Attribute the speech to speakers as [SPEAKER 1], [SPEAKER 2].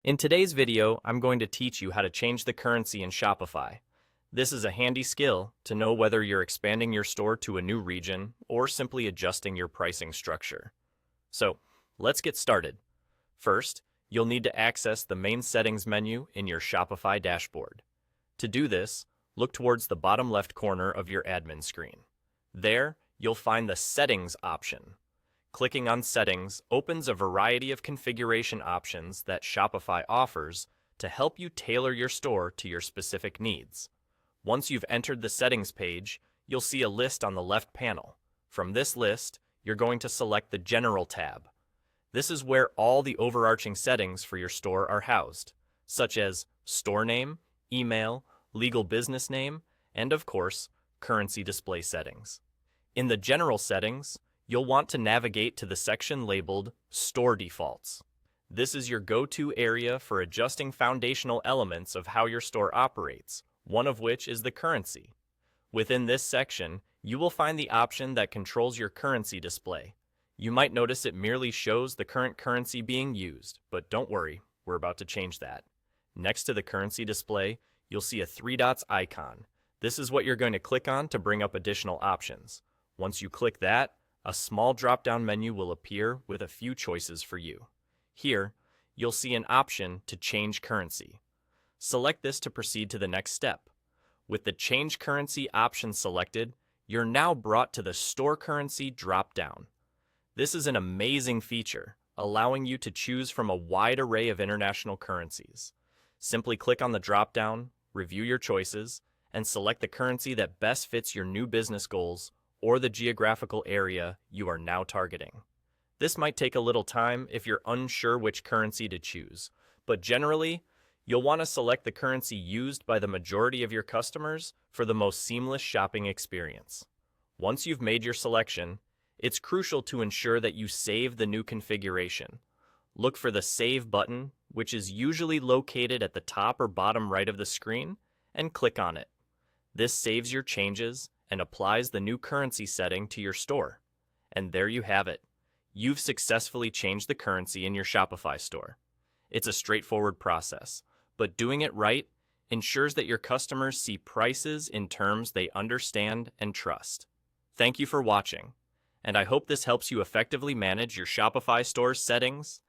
[SPEAKER 1] In today's video, I'm going to teach you how to change the currency in Shopify. This is a handy skill to know whether you're expanding your store to a new region or simply adjusting your pricing structure. So, let's get started. First, you'll need to access the main settings menu in your Shopify dashboard. To do this, look towards the bottom left corner of your admin screen. There, you'll find the Settings option. Clicking on Settings opens a variety of configuration options that Shopify offers to help you tailor your store to your specific needs. Once you've entered the Settings page, you'll see a list on the left panel. From this list, you're going to select the General tab. This is where all the overarching settings for your store are housed, such as store name, email, legal business name, and of course, currency display settings. In the General settings, you'll want to navigate to the section labeled Store Defaults. This is your go-to area for adjusting foundational elements of how your store operates, one of which is the currency. Within this section, you will find the option that controls your currency display. You might notice it merely shows the current currency being used, but don't worry, we're about to change that. Next to the currency display, you'll see a 3 dots icon. This is what you're going to click on to bring up additional options. Once you click that, a small drop-down menu will appear with a few choices for you. Here, you'll see an option to change currency. Select this to proceed to the next step. With the Change Currency option selected, you're now brought to the Store Currency drop-down. This is an amazing feature, allowing you to choose from a wide array of international currencies. Simply click on the drop-down, review your choices, and select the currency that best fits your new business goals or the geographical area you are now targeting. This might take a little time if you're unsure which currency to choose, but generally, you'll want to select the currency used by the majority of your customers for the most seamless shopping experience. Once you've made your selection, it's crucial to ensure that you save the new configuration. Look for the Save button, which is usually located at the top or bottom right of the screen, and click on it. This saves your changes and applies the new currency setting to your store. And there you have it. You've successfully changed the currency in your Shopify store. It's a straightforward process, but doing it right ensures that your customers see prices in terms they understand and trust. Thank you for watching, and I hope this helps you effectively manage your Shopify store's settings